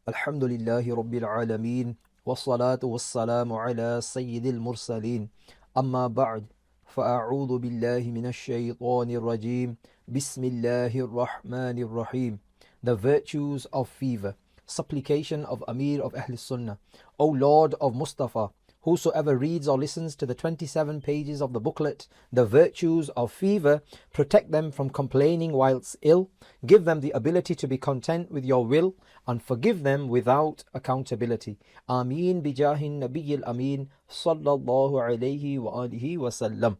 Alhamdulillahi Rabbil Alameen. Wassalatu wassalamu ala Sayyidil Mursaleen. Amma ba'd. فأعوذ بالله من الشيطان الرجيم بسم الله الرحمن الرحيم. The virtues of fever. Supplication of Amir of Ahl Sunnah. O Lord of Mustafa, whosoever reads or listens to the 27 pages of the booklet, The Virtues of Fever, protect them from complaining whilst ill, give them the ability to be content with your will, and forgive them without accountability. Ameen bijahin nabiyil ameen sallallahu alayhi wa alihi wa sallam.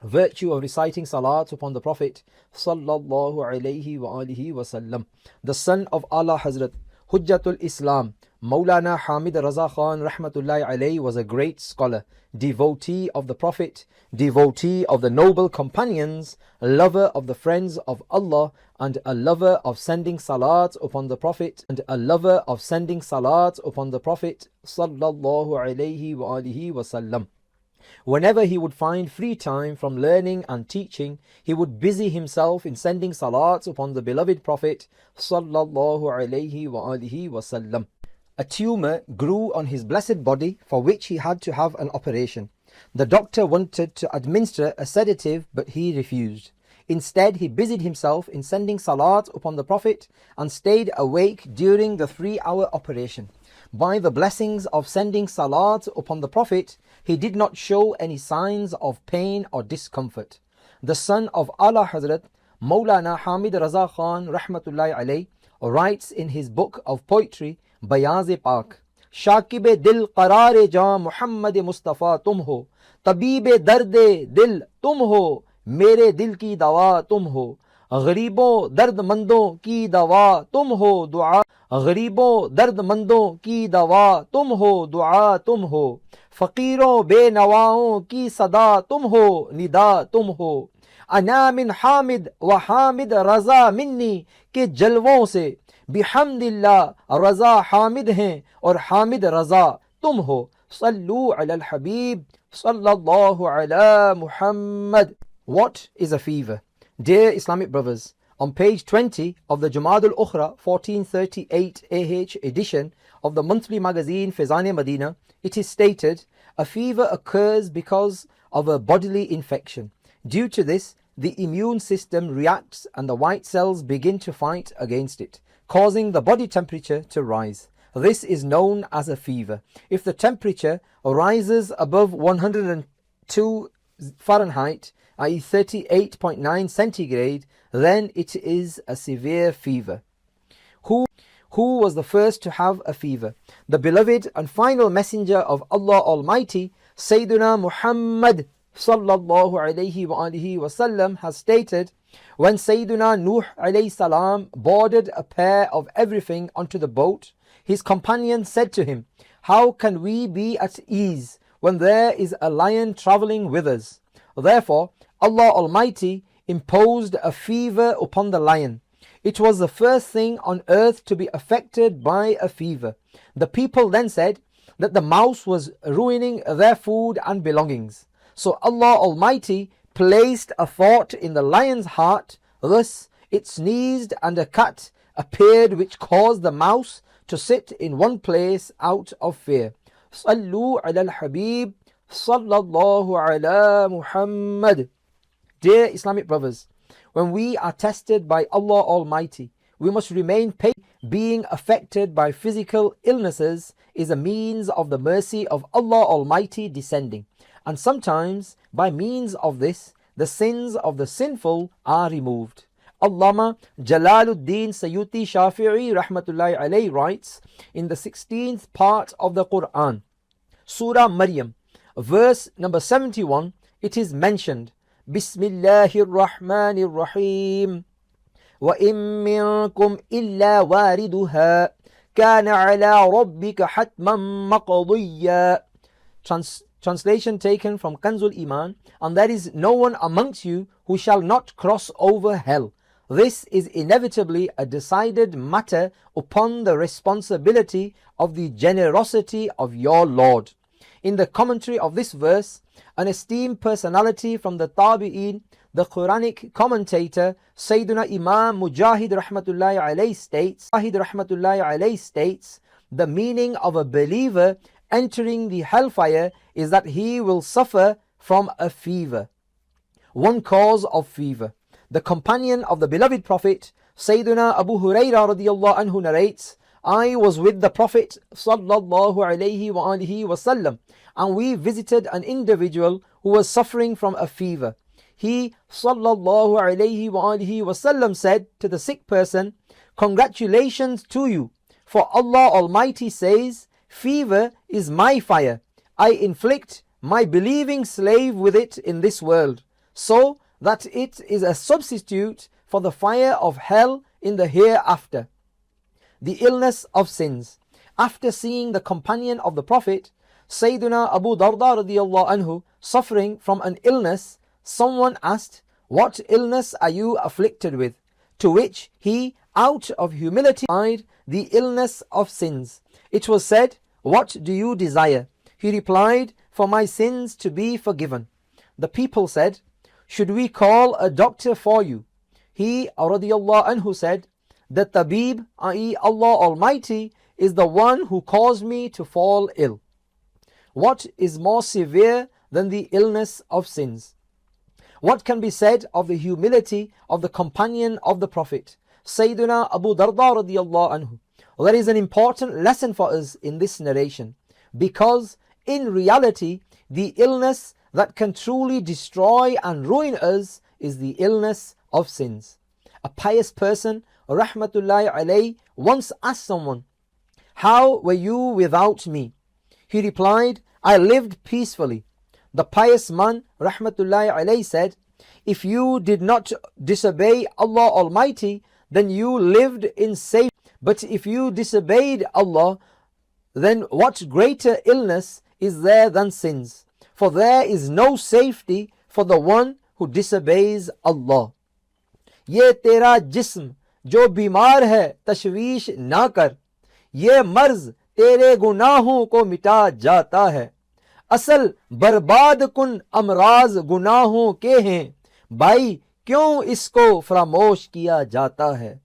Virtue of reciting salat upon the Prophet sallallahu alayhi wa alihi wa sallam. The son of Allah Hazrat Hujjatul Islam Maulana Hamid Raza Khan rahmatullahi alayhi was a great scholar, devotee of the Prophet, devotee of the noble companions, lover of the friends of Allah, and a lover of sending salat upon the Prophet, sallallahu alayhi wa alihi wa sallam. Whenever he would find free time from learning and teaching, he would busy himself in sending salats upon the beloved Prophet sallallahu alayhi wa alihi wasallam. A tumor grew on his blessed body, for which he had to have an operation. The doctor wanted to administer a sedative, but he refused. Instead, he busied himself in sending salat upon the Prophet and stayed awake during the 3-hour operation. By the blessings of sending salat upon the Prophet, he did not show any signs of pain or discomfort. The son of Allah Hazrat Maulana Hamid Raza Khan rahmatullahi alayh writes in his book of poetry, Bayaz-e-Pak, Shakib dil qarar jaan Muhammad Mustafa tum ho, tabib dard dil tum ho, mere dil ki dawa tum ho, गरीबों दर्दमंदों की दवा तुम हो दुआ, गरीबों दर्दमंदों की दवा तुम हो दुआ तुम हो, फकीरों बेनवाओं की सदा तुम हो निदा तुम हो, अना मिन हामिद व हामिद रजा मिन्नी के जलवों से बिहम्दिल्लाह रजा हामिद हैं और हामिद रजा तुम हो, सल्लू अलल हबीब सल्लल्लाहु अला Muhammad. What is a fever? Dear Islamic brothers, on page 20 of the Jumad al-Ukhra 1438 AH edition of the monthly magazine Fezan-e-Madina, it is stated, a fever occurs because of a bodily infection. Due to this, the immune system reacts and the white cells begin to fight against it, causing the body temperature to rise. This is known as a fever. If the temperature rises above 102 Fahrenheit, i.e. 38.9 centigrade, then it is a severe fever. Who was the first to have a fever? The beloved and final messenger of Allah Almighty, Sayyiduna Muhammad sallallahu alayhi wa alihi wasallam has stated, when Sayyiduna Nuh alayhi salam boarded a pair of everything onto the boat, his companions said to him, how can we be at ease when there is a lion travelling with us? Therefore, Allah Almighty imposed a fever upon the lion. It was the first thing on earth to be affected by a fever. The people then said that the mouse was ruining their food and belongings. So Allah Almighty placed a thought in the lion's heart. Thus it sneezed and a cat appeared which caused the mouse to sit in one place out of fear. Sallu ala al-Habib sallallahu ala Muhammad. Dear Islamic brothers, when we are tested by Allah Almighty, we must remain patient. Being affected by physical illnesses is a means of the mercy of Allah Almighty descending, and sometimes by means of this, the sins of the sinful are removed. Allama Jalaluddin Sayyuti Shafi'i rahmatullahi alayhi writes in the 16th part of the Quran, Surah Maryam, verse number 71, it is mentioned, Bismillahir Rahmanir Rahim, وَإِن مِّنكُمْ إِلَّا وَارِدُهَا كَانَ عَلَى رَبِّكَ حَتْمًا مَقْضِيًّا. Translation taken from Kanzul Iman, and there is no one amongst you who shall not cross over hell. This is inevitably a decided matter upon the responsibility of the generosity of your Lord. In the commentary of this verse, an esteemed personality from the Tabi'een, The Quranic commentator Sayyiduna Imam Mujahid Rahmatullahi alayhi states, the meaning of a believer entering the hellfire is that he will suffer from a fever. One cause of fever. The companion of the beloved Prophet Sayyiduna Abu Hurairah radiyallahu anhu narrates, I was with the Prophet sallallahu alayhi wasallam, and we visited an individual who was suffering from a fever. He sallallahu alayhi wasallam said to the sick person, congratulations to you, for Allah Almighty says, fever is my fire. I inflict my believing slave with it in this world, so that it is a substitute for the fire of hell in the hereafter. The illness of sins. After seeing the companion of the Prophet, Sayyiduna Abu Darda radiyallahu anhu, suffering from an illness, someone asked, what illness are you afflicted with? To which he, out of humility, replied, the illness of sins. It was said, what do you desire? He replied, for my sins to be forgiven. The people said, should we call a doctor for you? He radiyallahu anhu said, the tabib, i.e. Allah Almighty, is the one who caused me to fall ill. What is more severe than the illness of sins? What can be said of the humility of the companion of the Prophet, Sayyiduna Abu Darda radiyallahu anhu? There is an important lesson for us in this narration, because in reality, the illness that can truly destroy and ruin us is the illness of sins. A pious person, rahmatullahi alayhi, once asked someone, how were you without me? He replied, I lived peacefully. The pious man, rahmatullahi alayhi, said, if you did not disobey Allah Almighty, then you lived in safety. But if you disobeyed Allah, then what greater illness is there than sins? For there is no safety for the one who disobeys Allah. ये तेरा जिस्म जो बीमार है तशवीश ना कर, ये मर्ज तेरे गुनाहों को मिटा जाता है, असल बर्बाद कुन अमराज गुनाहों के हैं, भाई क्यों इसको फरामोश किया जाता है.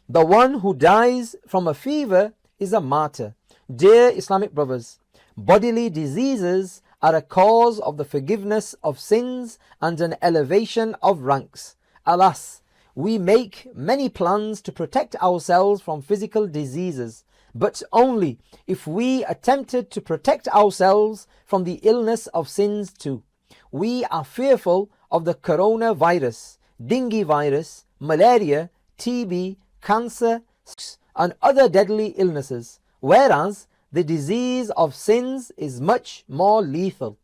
The one who dies from a fever is a martyr. Dear Islamic brothers, bodily diseases are a cause of the forgiveness of sins and an elevation of ranks. Alas, we make many plans to protect ourselves from physical diseases, but only if we attempted to protect ourselves from the illness of sins too. We are fearful of the coronavirus, dengue virus, malaria, TB, cancer, and other deadly illnesses, whereas the disease of sins is much more lethal.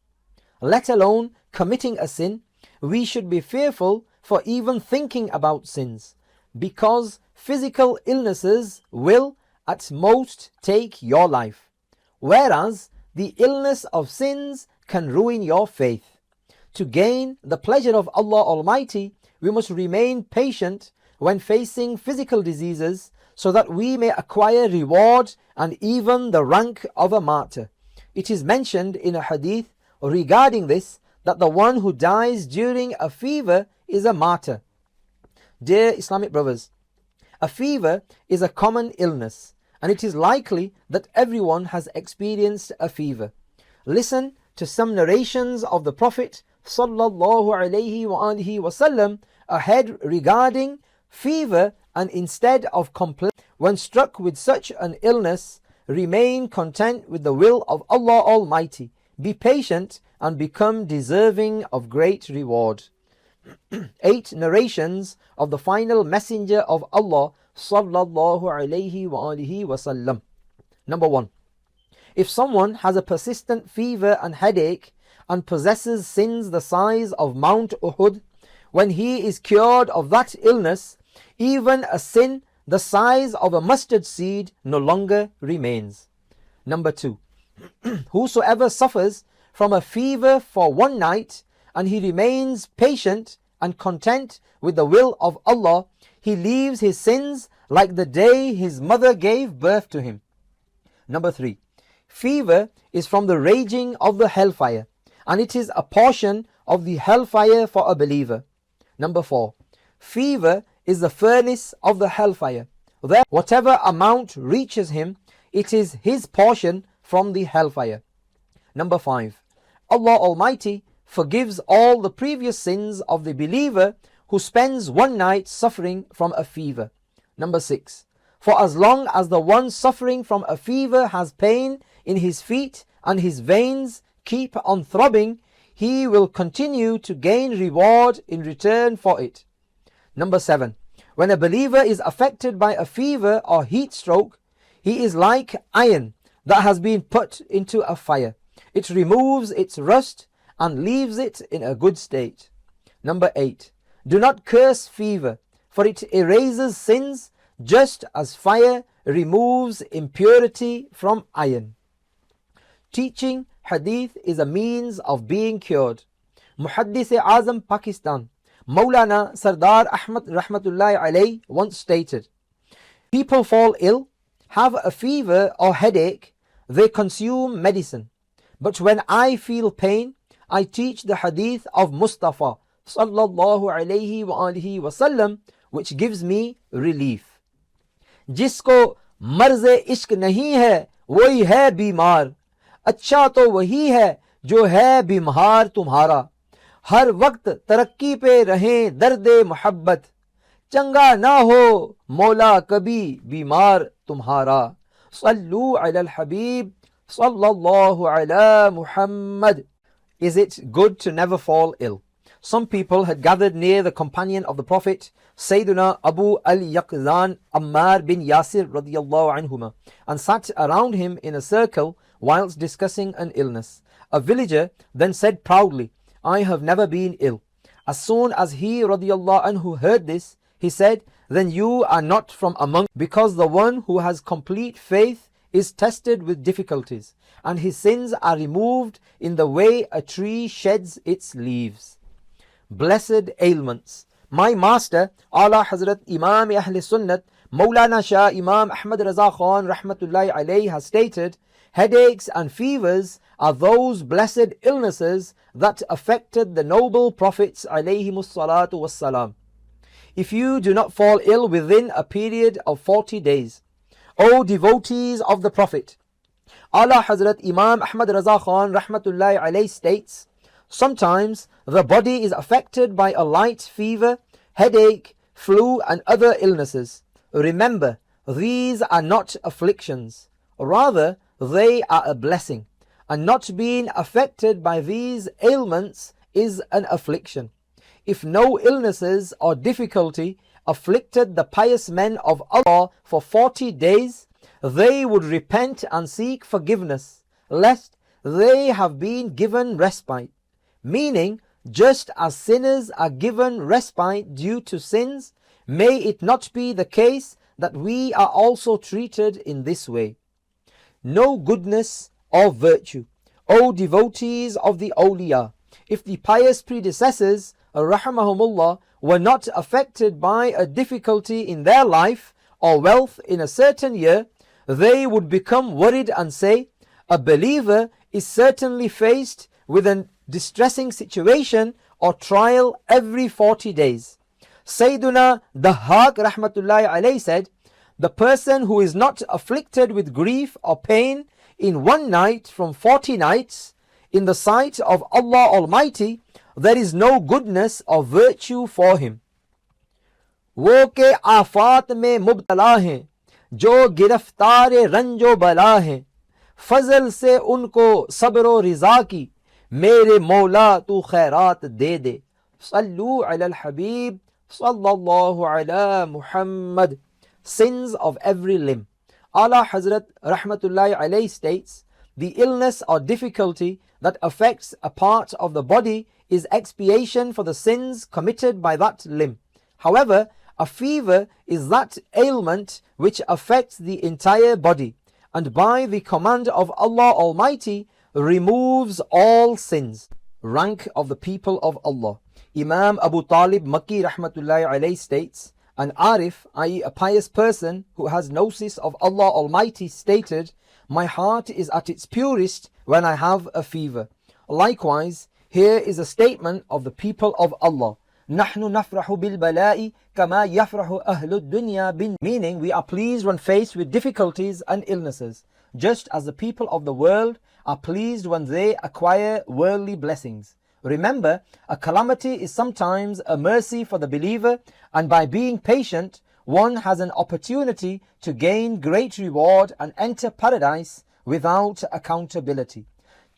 Let alone committing a sin, we should be fearful for even thinking about sins, because physical illnesses will at most take your life, whereas the illness of sins can ruin your faith. To gain the pleasure of Allah Almighty, we must remain patient when facing physical diseases, so that we may acquire reward and even the rank of a martyr. It is mentioned in a hadith regarding this that the one who dies during a fever is a martyr. Dear Islamic brothers, a fever is a common illness, and it is likely that everyone has experienced a fever. Listen to some narrations of the Prophet sallallahu alaihi wasallam ahead regarding fever, and instead of complaint when struck with such an illness, remain content with the will of Allah Almighty. Be patient and become deserving of great reward. 8 narrations of the final messenger of Allah sallallahu alaihi wasallam. Number 1. If someone has a persistent fever and headache and possesses sins the size of Mount Uhud, when he is cured of that illness, even a sin the size of a mustard seed no longer remains. Number 2. Whosoever suffers from a fever for one night and he remains patient and content with the will of Allah, he leaves his sins like the day his mother gave birth to him. Number 3. Fever is from the raging of the hellfire, and it is a portion of the hellfire for a believer. Number 4. Fever is the furnace of the hellfire. There, whatever amount reaches him, it is his portion from the hellfire. Number 5. Allah Almighty forgives all the previous sins of the believer who spends one night suffering from a fever. Number 6. For as long as the one suffering from a fever has pain in his feet and his veins keep on throbbing, he will continue to gain reward in return for it. Number 7. When a believer is affected by a fever or heat stroke, he is like iron that has been put into a fire. It removes its rust and leaves it in a good state. Number 8. Do not curse fever, for it erases sins just as fire removes impurity from iron. Teaching hadith is a means of being cured. Muhaddis-e-Azam Pakistan, Maulana Sardar Ahmad Rahmatullahi Alayh once stated, people fall ill, have a fever or headache, they consume medicine. But when I feel pain, I teach the hadith of Mustafa sallallahu alayhi wa alihi wasallam, which gives me relief. जिसको मर्ज़ इश्क नहीं है वही है बीमार, अच्छा तो वही है जो है बीमार तुम्हारा, हर वक्त तरक्की पे रहें दर्दे मोहब्बत, चंगा ना हो मौला कभी बीमार तुम्हारा. सल्लू अलल हबीब sallallahu ala Muhammad. Is it good to never fall ill? Some people had gathered near the companion of the Prophet, Sayyiduna Abu al-Yaqzan Ammar bin Yasir radiyallahu anhuma, and sat around him in a circle whilst discussing an illness. A villager then said proudly, I have never been ill. As soon as he radiyallahu anhu heard this, he said, then you are not from among, because the one who has complete faith is tested with difficulties, and his sins are removed in the way a tree sheds its leaves. Blessed ailments. My master, Ala Hazrat Imam Ahl Sunnat, Maulana Shah Imam Ahmad Raza Khan Rahmatullahi Alayhi has stated, headaches and fevers are those blessed illnesses that affected the noble prophets alayhimus salatu wassalam. If you do not fall ill within a period of 40 days, O devotees of the Prophet, Ala Hazrat Imam Ahmad Raza Khan Rahmatullahi Alayhi states, sometimes the body is affected by a light fever, headache, flu and other illnesses. Remember, these are not afflictions. Rather, they are a blessing. And not being affected by these ailments is an affliction. If no illnesses or difficulty afflicted the pious men of Allah for 40 days, they would repent and seek forgiveness, lest they have been given respite. Meaning, just as sinners are given respite due to sins, may it not be the case that we are also treated in this way. No goodness or virtue. O devotees of the awliya, if the pious predecessors, rahmahumullah, were not affected by a difficulty in their life or wealth in a certain year, they would become worried and say, a believer is certainly faced with a distressing situation or trial every 40 days. Sayyiduna Dahhak Rahmatullahi Alayhi said, the person who is not afflicted with grief or pain in one night from 40 nights, in the sight of Allah Almighty, there is no goodness or virtue for him. वो के आफात में मुब्तला हैं, जो गिरफ्तार रंजो बला हैं, फजल से उनको सब्र रिजा की, मेरे मौला तू खैरात दे दे. सल्लू अलल हबीब sallallahu ala Muhammad. Sins of every limb. Ala Hazrat Rahmatullahi Alayhi states, the illness or difficulty that affects a part of the body is expiation for the sins committed by that limb. However, a fever is that ailment which affects the entire body, and by the command of Allah Almighty removes all sins. Rank of the people of Allah. Imam Abu Talib Makki Rahmatullahi Alayhi states, an Arif, i.e. a pious person who has gnosis of Allah Almighty, stated, my heart is at its purest when I have a fever. Likewise, here is a statement of the people of Allah. نحن نفرح بالبلاء كما يفرح أهل الدنيا بن, meaning we are pleased when faced with difficulties and illnesses, just as the people of the world are pleased when they acquire worldly blessings. Remember, a calamity is sometimes a mercy for the believer, and by being patient, one has an opportunity to gain great reward and enter paradise without accountability.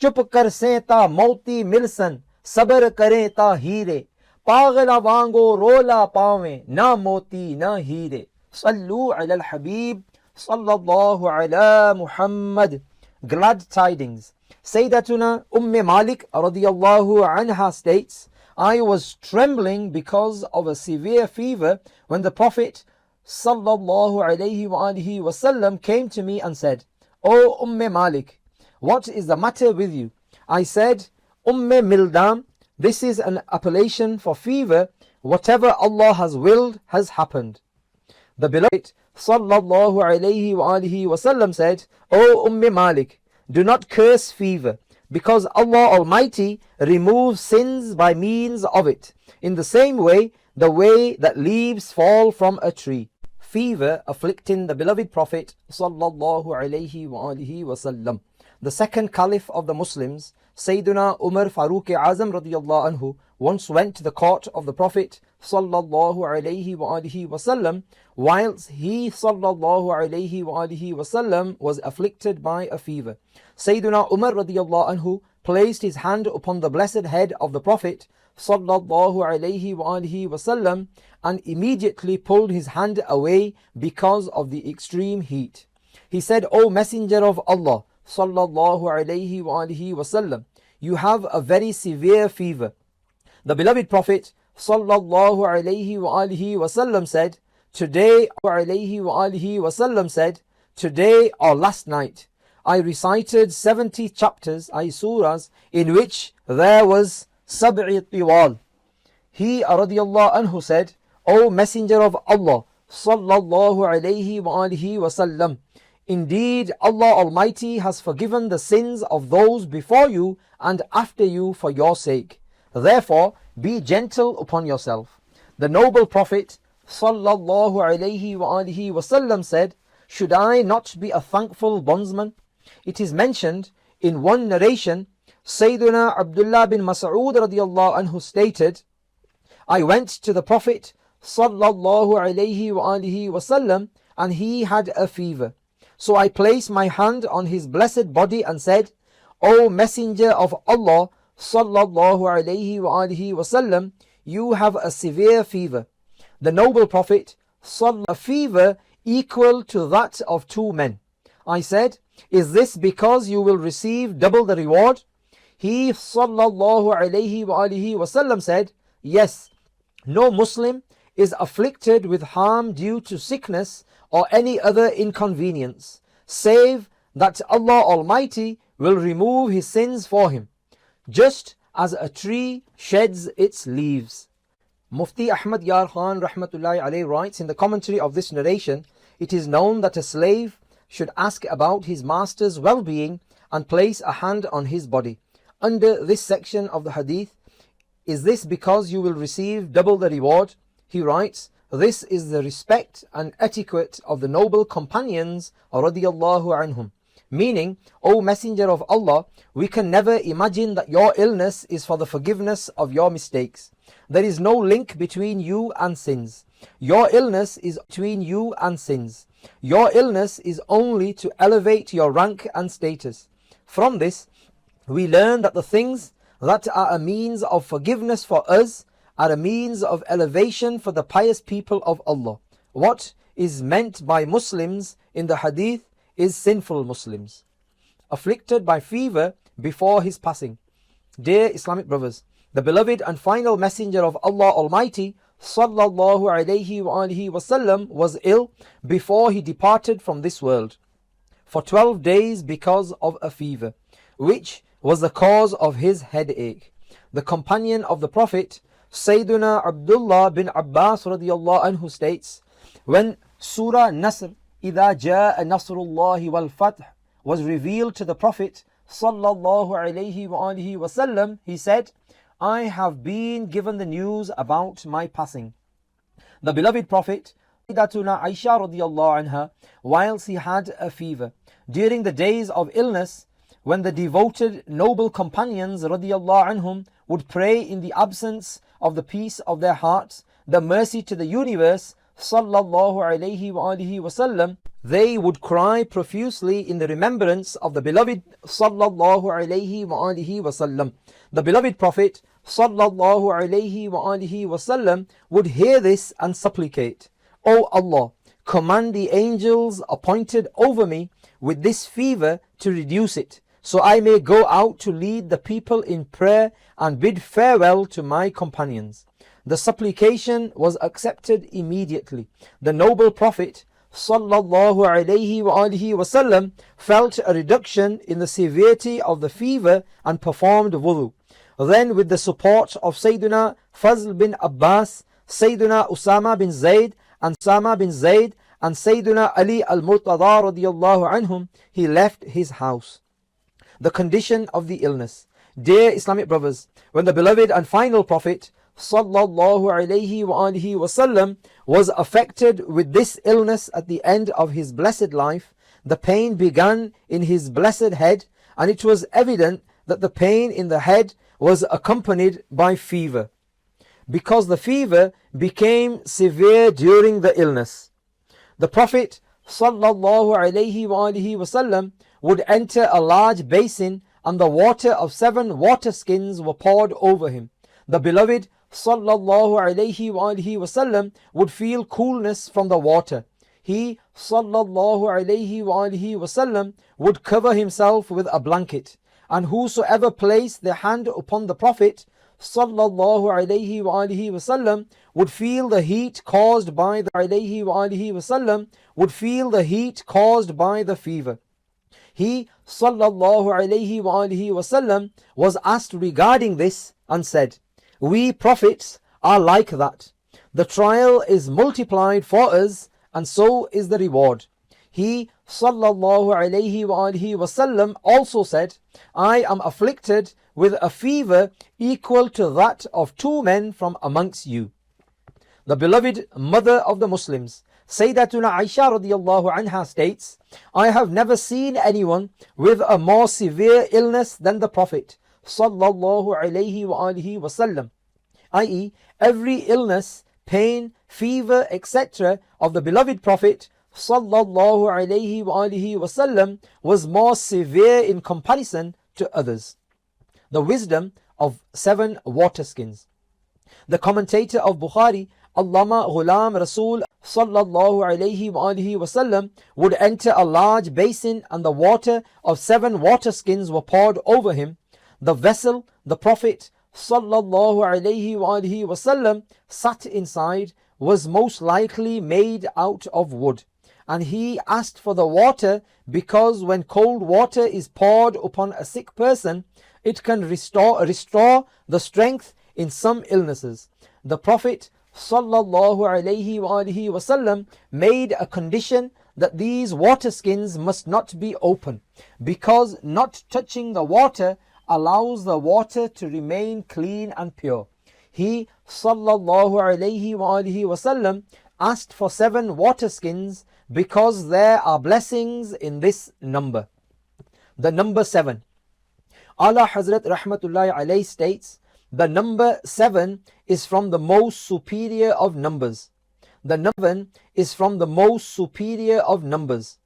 चुप कर से ता मौती मिलसन, सबर करे ता हीरे, पागला वांगो रोला पावे, ना मोती ना हीरे. Sallu ala al-Habib, sallallahu ala Muhammad. Glad tidings. Sayyidatuna Malik radiyallahu anha states, I was trembling because of a severe fever when the Prophet sallallahu alayhi wa alihi wasallam came to me and said, O Malik, what is the matter with you? I said, Mildam, this is an appellation for fever. Whatever Allah has willed has happened. The beloved sallallahu alayhi wa alihi wasallam said, O Malik, do not curse fever, because Allah Almighty removes sins by means of it, in the same way, the way that leaves fall from a tree. Fever afflicting the beloved Prophet sallallahu alayhi wa alihi wasallam. The second caliph of the Muslims, Sayyiduna Umar Farooq Azam radiyallahu anhu, once went to the court of the Prophet sallallahu alayhi wa alihi wasallam, whilst he sallallahu alayhi wa alihi wasallam was afflicted by a fever. Sayyiduna Umar radiyallahu anhu placed his hand upon the blessed head of the Prophet sallallahu alayhi wa alihi wasallam and immediately pulled his hand away because of the extreme heat. He said, O Messenger of Allah sallallahu alayhi wa alihi wasallam, you have a very severe fever. The beloved Prophet sallallahu alayhi wa alihi wasallam said, today or last night, I recited 70 chapters, surahs, in which there was sab'i tiwal. He radiyallahu anhu said, O Messenger of Allah sallallahu alayhi wa alihi wasallam, indeed Allah Almighty has forgiven the sins of those before you and after you for your sake. Therefore, be gentle upon yourself. The noble Prophet sallallahu alayhi wa alihi wasallam said, should I not be a thankful bondsman? It is mentioned in one narration, Sayyiduna Abdullah bin Mas'ud radiyallahu anhu stated, I went to the Prophet sallallahu alayhi wa alihi wasallam and he had a fever. So I placed my hand on his blessed body and said, O Messenger of Allah sallallahu alayhi wa alihi wasallam, you have a severe fever. The noble Prophet a fever equal to that of 2 men. I said, is this because you will receive double the reward? He sallallahu alayhi wa alihi wasallam said, yes, no Muslim is afflicted with harm due to sickness or any other inconvenience, save that Allah Almighty will remove his sins for him, just as a tree sheds its leaves. Mufti Ahmad Yar Khan rahmatullahi alayhi writes in the commentary of this narration, it is known that a slave should ask about his master's well-being and place a hand on his body. Under this section of the hadith, is this because you will receive double the reward? He writes, this is the respect and etiquette of the noble companions radiyallahu anhum. Meaning, O Messenger of Allah, we can never imagine that your illness is for the forgiveness of your mistakes. There is no link between you and sins. Your illness is between you and sins. Your illness is only to elevate your rank and status. From this, we learn that the things that are a means of forgiveness for us are a means of elevation for the pious people of Allah. What is meant by Muslims in the hadith is sinful Muslims, afflicted by fever before his passing. Dear Islamic brothers, the beloved and final messenger of Allah Almighty sallallahu alayhi wa alihi wasallam was ill before he departed from this world for 12 days because of a fever, which was the cause of his headache. The companion of the Prophet, Sayyiduna Abdullah bin Abbas radiyallahu anhu states, when Surah Nasr, إِذَا جَاءَ نَصْرُ اللَّهِ وَالْفَتْحِ was revealed to the Prophet sallallahu alayhi wa alihi wasallam, he said, I have been given the news about my passing. The beloved Prophet, Sayyidatuna Aisha radiallahu anha, whilst he had a fever, during the days of illness, when the devoted noble companions radiallahu anhum would pray in the absence of the peace of their hearts, the mercy to the universe, sallallahu alayhi wa alihi wasallam, they would cry profusely in the remembrance of the beloved sallallahu alayhi wa alihi wasallam. The beloved Prophet sallallahu alayhi wa alihi wasallam would hear this and supplicate, O Allah, command the angels appointed over me with this fever to reduce it, so I may go out to lead the people in prayer and bid farewell to my companions. The supplication was accepted immediately. The noble Prophet sallallahu alayhi wa alihi wasallam felt a reduction in the severity of the fever and performed wudu. Then, with the support of Sayyidina Fazl bin Abbas, Sayyidina Usama bin Zayd and Sayyidina Ali al-Murtada radiyallahu anhum, he left his house. The condition of the illness. Dear Islamic brothers, when the beloved and final Prophet sallallahu alayhi wa alihi wasallam was affected with this illness at the end of his blessed life, the pain began in his blessed head, and it was evident that the pain in the head was accompanied by fever, because the fever became severe during the illness. The Prophet sallallahu alayhi wa alihi wasallam would enter a large basin, and the water of 7 water skins were poured over him. The beloved sallallahu alayhi wa alihi wasallam would feel coolness from the water. He sallallahu alayhi wa alihi wasallam would cover himself with a blanket, and whosoever placed their hand upon the Prophet sallallahu alayhi wa alihi wasallam would feel the heat caused by the alayhi wa alihi wasallam would feel the heat caused by the fever. He sallallahu alayhi wa alihi wasallam was asked regarding this and said, we prophets are like that. The trial is multiplied for us, and so is the reward. He sallallahu alayhi wa alihi wasallam also said, I am afflicted with a fever equal to that of 2 men from amongst you. The beloved mother of the Muslims, Sayyidatuna Aisha radiallahu anha, states, I have never seen anyone with a more severe illness than the Prophet sallallahu alayhi wa alihi wasallam, i.e., every illness, pain, fever, etc. of the beloved Prophet sallallahu alayhi wa alihi wasallam was more severe in comparison to others. The wisdom of 7 water skins. The commentator of Bukhari, Allama Ghulam Rasul sallallahu alayhi wa alihi wasallam, would enter a large basin, and the water of 7 water skins were poured over him. The vessel the Prophet sallallahu alayhi wa alihi wasallam sat inside was most likely made out of wood, and he asked for the water because when cold water is poured upon a sick person, it can restore the strength in some illnesses. The Prophet sallallahu alayhi wa alihi wasallam made a condition that these water skins must not be open, because not touching the water allows the water to remain clean and pure. He sallallahu alayhi wa alihi wasallam asked for 7 water skins because there are blessings in this number. The number 7. Ala Hazrat Rahmatullahi alayhi states, the number 7 is from the most superior of numbers. The number 7 is from the most superior of numbers.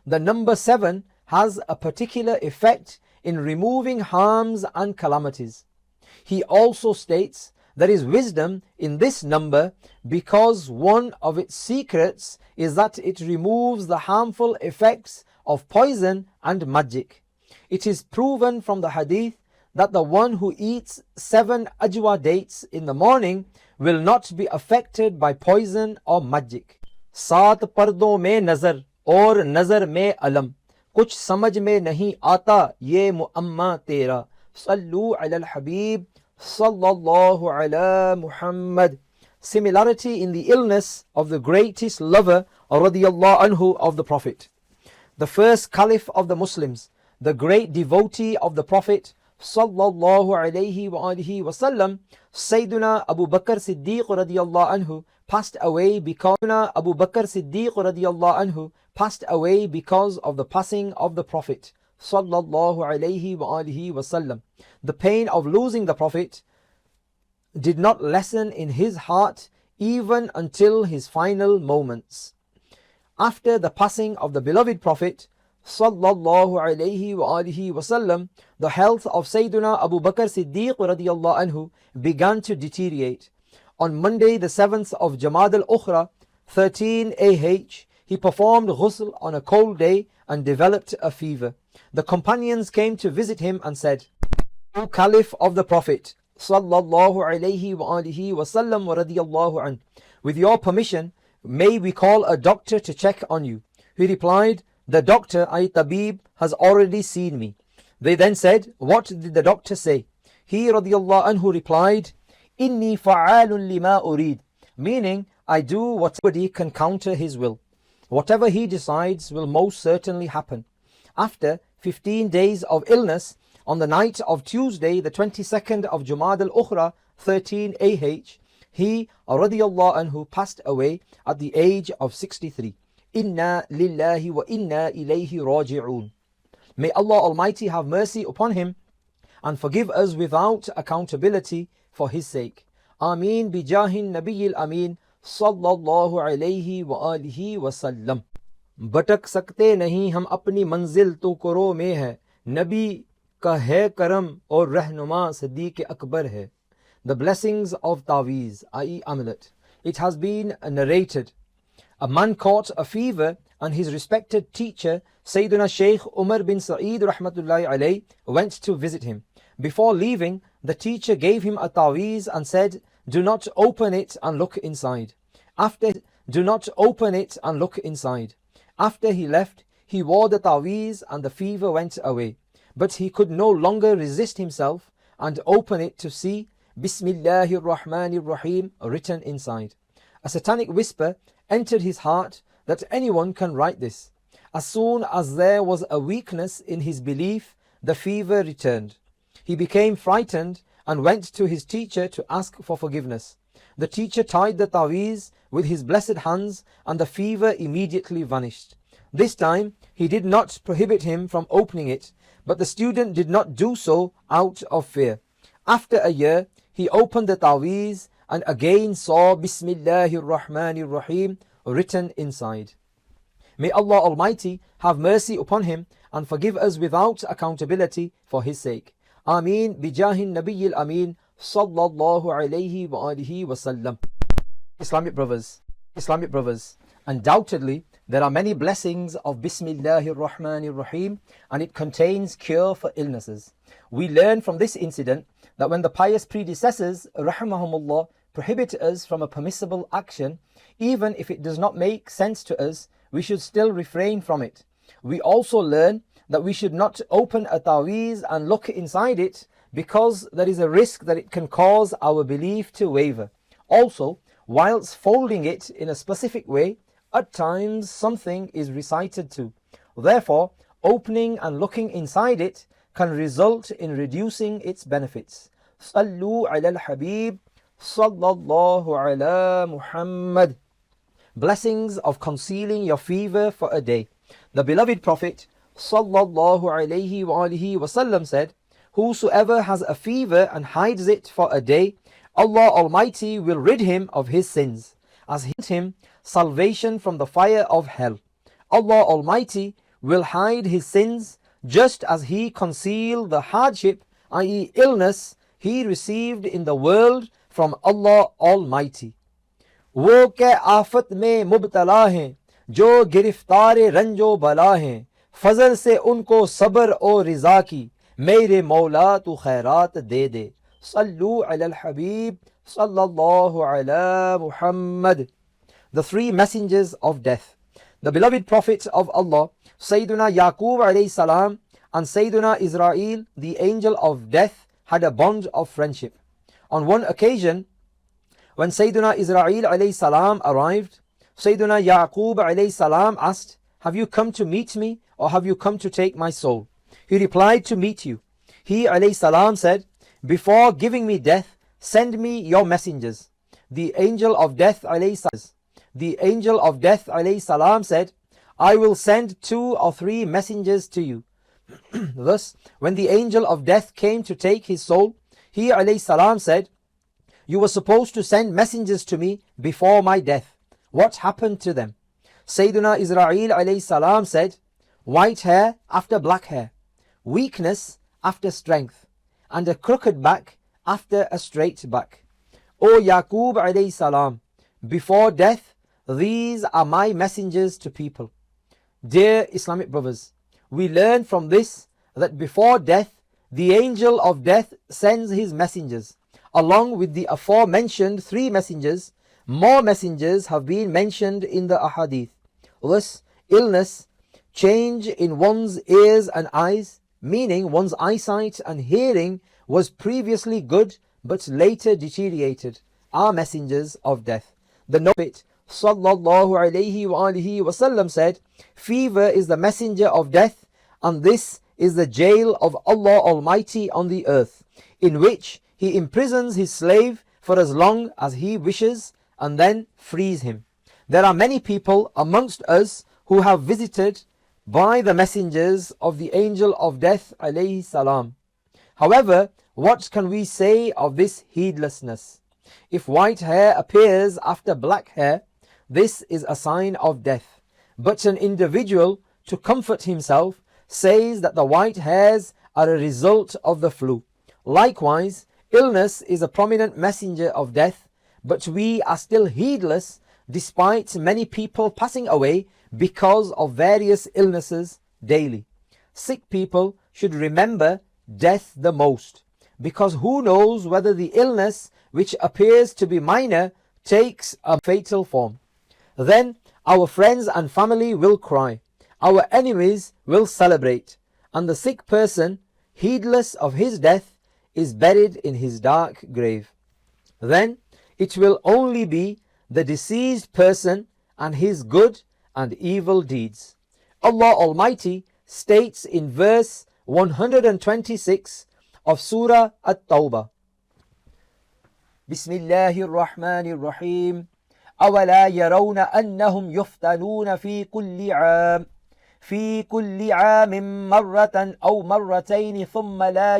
The number 7 has a particular effect in removing harms and calamities. He also states there is wisdom in this number because one of its secrets is that it removes the harmful effects of poison and magic. It is proven from the hadith that the one who eats 7 ajwa dates in the morning will not be affected by poison or magic. सात पर्दों में नजर और नजर में अलम, कुछ समझ में नहीं आता ये मुअम्मा तेरा, सल्लू अलल हबीब sallallahu ala Muhammad. Similarity in the illness of the greatest lover radiyallahu anhu of the Prophet, the first caliph of the Muslims, the great devotee of the Prophet sallallahu alayhi wa alihi wasallam, Sayyiduna Abu Bakr Siddiq radiyallahu anhu passed away because of the passing of the Prophet sallallahu alayhi wa alihi wasallam. The pain of losing the Prophet did not lessen in his heart even until his final moments. After the passing of the beloved Prophet sallallahu alayhi wa alihi wasallam, the health of Sayyiduna Abu Bakr Siddiq radiyallahu anhu began to deteriorate. On Monday the 7th of Jamad al-Ukhra 13 AH, he performed ghusl on a cold day and developed a fever. The companions came to visit him and said, O Caliph of the Prophet sallallahu alayhi wa alihi wasallam wa radiyallahu an, with your permission, may we call a doctor to check on you? He replied, the doctor, Tabib, has already seen me. They then said, what did the doctor say? He radiyallahu anhu replied, Inni fa'alun lima urid, meaning I do what nobody can counter his will. Whatever he decides will most certainly happen. After 15 days of illness, on the night of Tuesday, the 22nd of Jumad al-Ukhra, 13 AH, he radiyallahu anhu passed away at the age of 63. Inna lillahi wa inna ilayhi raji'un. May Allah Almighty have mercy upon him and forgive us without accountability for his sake. Ameen bijahin nabiyil ameen sallallahu alayhi wa alihi wa sallam. भटक सकते नहीं हम अपनी मंजिल तो करो में है, नबी का है करम और रहनुमा सदीक अकबर है. The blessings of Taweez, i.e. amulet. It has been narrated, a man caught a fever and his respected teacher Sayyidina Shaykh Umar bin Sa'id rahmatullahi alayh went to visit him. Before leaving, the teacher gave him a Taweez and said, do not open it and look inside. After he left, he wore the Taweez and the fever went away. But he could no longer resist himself and open it to see Bismillahir Rahmanir Rahim written inside. A satanic whisper entered his heart that anyone can write this. As soon as there was a weakness in his belief, the fever returned. He became frightened and went to his teacher to ask for forgiveness. The teacher tied the Taweez with his blessed hands and the fever immediately vanished. This time he did not prohibit him from opening it, but the student did not do so out of fear. After a year, he opened the Taweez and again saw Bismillahir Rahmanir Rahim written inside. May Allah Almighty have mercy upon him and forgive us without accountability for his sake. Ameen bijahin nabiyil ameen sallallahu alayhi wa alihi wa sallam. Islamic brothers, undoubtedly there are many blessings of Bismillahir Rahmanir Rahim and it contains cure for illnesses. We learn from this incident that when the pious predecessors rahimahumullah prohibit us from a permissible action, even if it does not make sense to us, we should still refrain from it. We also learn that we should not open a Taweez and look inside it because there is a risk that it can cause our belief to waver. Also, whilst folding it in a specific way, at times something is recited too. Therefore, opening and looking inside it can result in reducing its benefits. Sallu ala al-Habib sallallahu ala Muhammad. Blessings of concealing your fever for a day. The beloved Prophet sallallahu alayhi wa alihi wasallam said, whosoever has a fever and hides it for a day, Allah Almighty will rid him of his sins, as he him salvation from the fire of hell. Allah Almighty will hide his sins just as he concealed the hardship, i.e. illness, he received in the world from Allah Almighty. वो के आफत में मुबतला हैं जो गिरफ्तार रंजो बला हैं, फजल से उनको सब्र और रिजा की, मेरे मौला तू खैरात दे दे. Sallu ala al-Habib sallallahu ala Muhammad. The three messengers of death. The beloved Prophet of Allah, Sayyiduna Yaqub alayhi salam and Sayyiduna Israel, the angel of death, had a bond of friendship. On one occasion, when Sayyiduna Israel alayhi salam arrived, Sayyiduna Yaqub alayhi salam asked, have you come to meet me or have you come to take my soul? He replied, to meet you. He alayhi salam said, before giving me death, send me your messengers. The angel of death alayhi salam said, I will send 2 or 3 messengers to you. Thus, when the angel of death came to take his soul, he alayhi salam said, you were supposed to send messengers to me before my death. What happened to them? Sayyiduna Israel alayhi salam said, white hair after black hair, weakness after strength, and a crooked back after a straight back. O Yaqub alayhi salam, before death, these are my messengers to people. Dear Islamic brothers, we learn from this that before death, the angel of death sends his messengers. Along with the aforementioned 3 messengers, more messengers have been mentioned in the ahadith. Thus, illness, change in one's ears and eyes, meaning one's eyesight and hearing was previously good but later deteriorated, are messengers of death. The Prophet sallallahu alaihi wasallam said, fever is the messenger of death, and this is the jail of Allah Almighty on the earth, in which He imprisons His slave for as long as He wishes and then frees him. There are many people amongst us who have visited by the messengers of the angel of death alayhi salam. However, what can we say of this heedlessness? If white hair appears after black hair, this is a sign of death. But an individual, to comfort himself, says that the white hairs are a result of the flu. Likewise, illness is a prominent messenger of death, but we are still heedless despite many people passing away because of various illnesses daily. Sick people should remember death the most, because who knows whether the illness which appears to be minor takes a fatal form. Then our friends and family will cry, our enemies will celebrate, and the sick person, heedless of his death, is buried in his dark grave. Then it will only be the deceased person and his good and evil deeds. Allah Almighty states in verse 126 of Surah At-Tawbah, Bismillahir Rahmanir Rahim, أَوَلَا يَرَوْنَ أَنَّهُمْ يُفْتَنُونَ في كل عام مرة أو مرتين ثم لا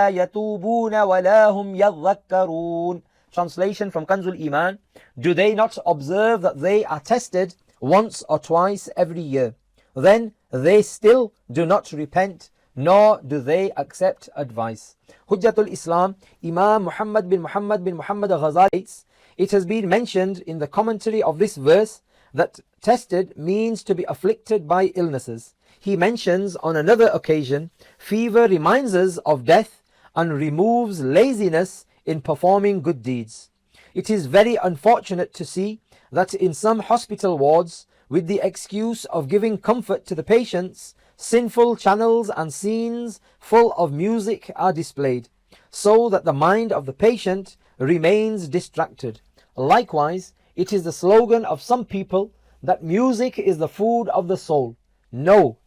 يتوبون ولا هم يذكرون. Translation from Kanzul Iman: do they not observe that they are tested once or twice every year? Then they still do not repent, nor do they accept advice. Hujjatul Islam, Imam Muhammad bin Muhammad al-Ghazali states, it has been mentioned in the commentary of this verse that tested means to be afflicted by illnesses. He mentions on another occasion, fever reminds us of death and removes laziness in performing good deeds. It is very unfortunate to see that in some hospital wards, with the excuse of giving comfort to the patients, sinful channels and scenes full of music are displayed, so that the mind of the patient remains distracted. Likewise, it is the slogan of some people that music is the food of the soul. No,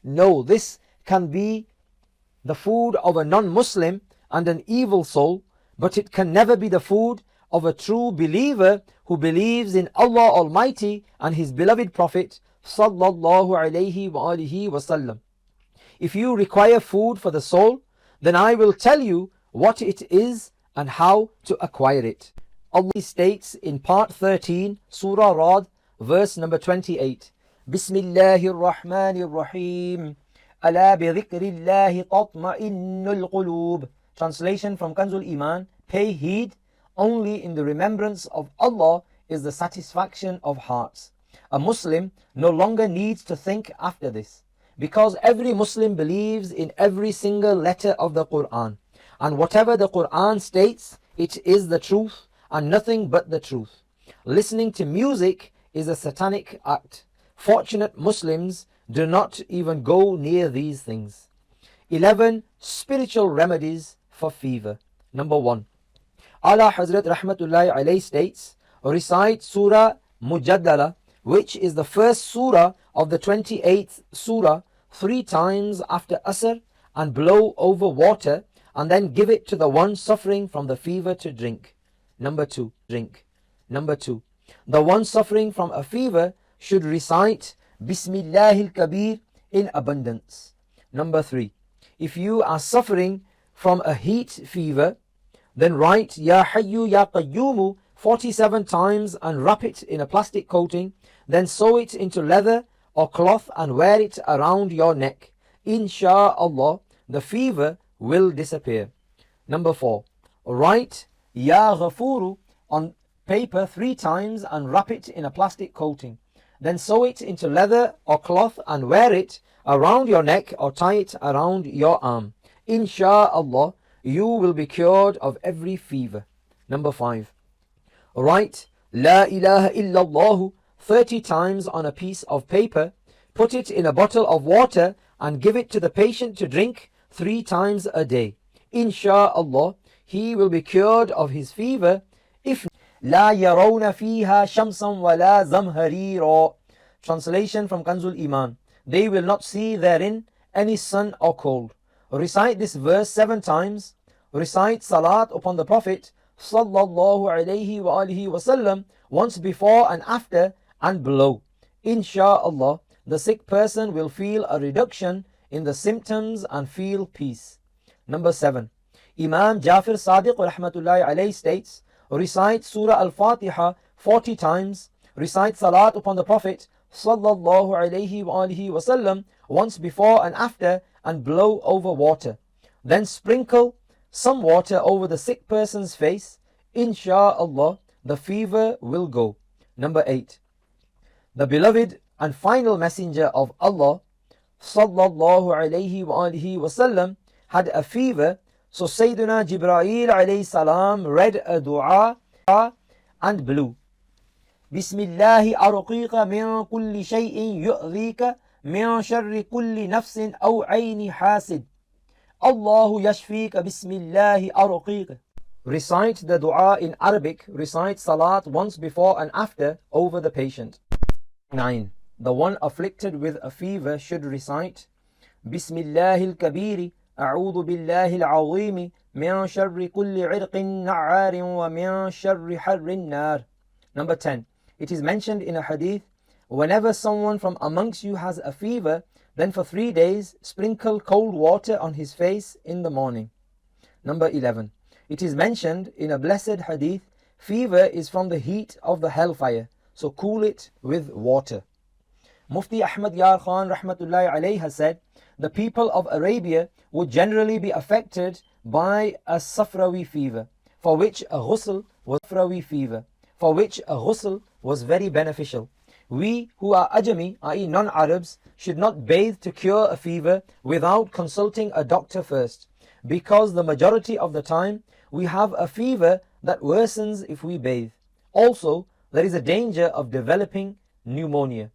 this can be the food of a non-Muslim and an evil soul, but it can never be the food of a true believer who believes in Allah Almighty and His beloved Prophet sallallahu alaihi wasallam. If you require food for the soul, then I will tell you what it is and how to acquire it. Allah states in part 13, Surah Ra'd, verse number 28, Bismillahir Rahmanir Rahim, Ala bi dhikrillahi tatma'innul qulub. Translation from Kanzul Iman: pay heed, only in the remembrance of Allah is the satisfaction of hearts. A Muslim no longer needs to think after this, because every Muslim believes in every single letter of the Quran, and whatever the Quran states, it is the truth and nothing but the truth. Listening to music is a satanic act. Fortunate Muslims do not even go near these things. 11 spiritual remedies for fever. Number 1. Ala Hazrat Rahmatullahi alayhi states, recite Surah Mujaddala, which is the first surah of the 28th surah, 3 times after Asr and blow over water, and then give it to the one suffering from the fever to drink. Number 2. Number 2. The one suffering from a fever should recite Bismillahil Kabir in abundance. Number 3. If you are suffering from a heat fever, then write Ya Hayyu Ya Qayyumu 47 times and wrap it in a plastic coating, then sew it into leather or cloth and wear it around your neck. Insha'Allah, the fever will disappear. Number 4. Write Ya Ghafuru on paper 3 times and wrap it in a plastic coating. Then sew it into leather or cloth and wear it around your neck or tie it around your arm. Insha'Allah, you will be cured of every fever. Number 5. Write La ilaha illallah 30 times on a piece of paper, put it in a bottle of water and give it to the patient to drink 3 times a day. Insha'Allah, he will be cured of his fever. If La yarawna fiha shamsan wa la zamharira. Translation from Kanzul Iman. They will not see therein any sun or cold. Recite this verse 7 times. Recite salat upon the Prophet sallallahu alaihi wa alihi wasallam once before and after and below. Insha'Allah, the sick person will feel a reduction in the symptoms and feel peace. Number 7. Imam Jafir Sadiq rahmatullahi alayhi states, recite Surah Al-Fatiha 40 times, recite salat upon the Prophet sallallahu alaihi wa alihi wasallam once before and after and blow over water. Then sprinkle some water over the sick person's face. Insha'Allah, the fever will go. Number 8. The beloved and final messenger of Allah sallallahu alaihi wa alihi wasallam had a fever, so Sayyidina Jibreel alayhi salam read a dua and blew. Bismillahi arqiqa min kulli shay'in yu'dhika min sharri kulli nafsin aw ayni hasid. Allahu yashfika bismillahi arqiqa. Recite the dua in Arabic. Recite salat once before and after over the patient. 9. The one afflicted with a fever should recite Bismillahil Kabiri A'udhu Billahil Azimi min sharri kulli irqin na'arin wa min sharri harrin nar. Number 10. It is mentioned in a hadith, whenever someone from amongst you has a fever, then for 3 days sprinkle cold water on his face in the morning. Number 11. It is mentioned in a blessed hadith, fever is from the heat of the hellfire, so cool it with water. Mufti Ahmad Yar Khan rahmatullahi alayhi has said, the people of Arabia would generally be affected by a Safrawi fever, for which a ghusl was very beneficial. We who are Ajami, i.e. non-Arabs, should not bathe to cure a fever without consulting a doctor first, because the majority of the time we have a fever that worsens if we bathe. Also, there is a danger of developing pneumonia.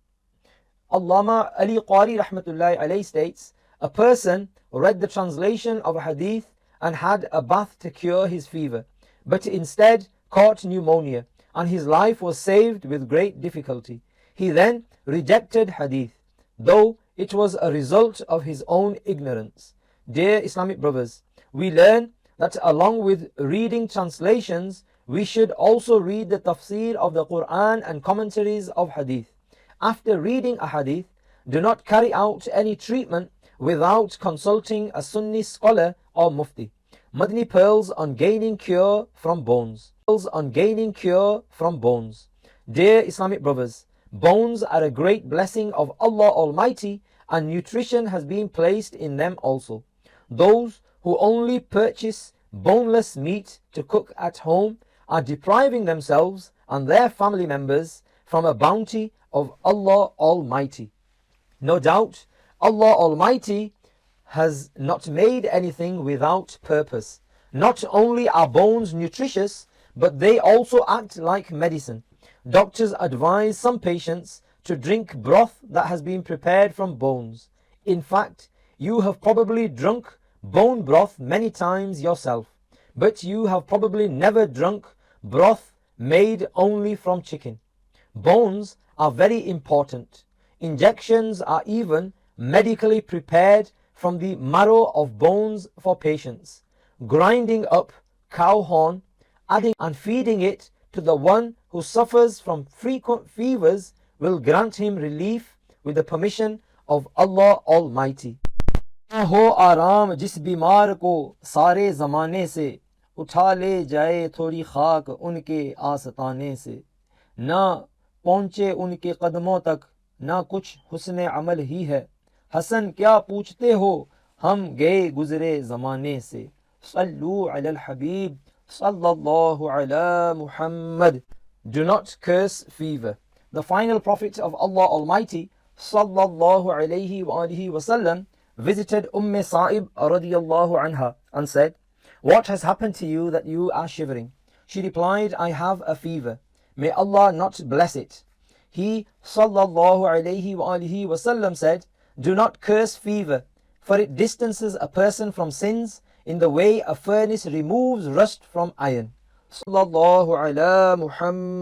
Allama Ali Qari rahmatullahi alayhi states, a person read the translation of a hadith and had a bath to cure his fever, but instead caught pneumonia, and his life was saved with great difficulty. He then rejected hadith, though it was a result of his own ignorance. Dear Islamic brothers, we learn that along with reading translations, we should also read the tafsir of the Quran and commentaries of hadith. After reading a hadith, do not carry out any treatment without consulting a Sunni scholar or mufti. Madni pearls on gaining cure from bones. Dear Islamic brothers, bones are a great blessing of Allah Almighty, and nutrition has been placed in them also. Those who only purchase boneless meat to cook at home are depriving themselves and their family members from a bounty of Allah Almighty. No doubt, Allah Almighty has not made anything without purpose. Not only are bones nutritious, but they also act like medicine. Doctors advise some patients to drink broth that has been prepared from bones. In fact, you have probably drunk bone broth many times yourself, but you have probably never drunk broth made only from chicken. Bones are very important. Injections are even medically prepared from the marrow of bones for patients, grinding up cow horn, adding and feeding it to the one who suffers from frequent fevers will grant him relief with the permission of Allah Almighty. हो आराम जिस बीमार को सारे ज़माने से, उठा ले जाए थोड़ी खाक उनके आस्ताने से, ना पहुँचे उनके कदमों तक ना कुछ हुस्न अमल ही है, हसन क्या पूछते हो हम गए गुजरे ज़माने से, सल्लू अलल हबीब sallallahu ala Muhammad. Do not curse fever. The final prophet of Allah Almighty sallallahu alayhi wa alihi wasallam visited Sa'ib radiyallahu anha and said, "What has happened to you that you are shivering?" She replied, "I have a fever. May Allah not bless it." He sallallahu alayhi wa alihi wasallam said, "Do not curse fever, for it distances a person from sins in the way a furnace removes rust from iron." Sallallahu ala Muhammad.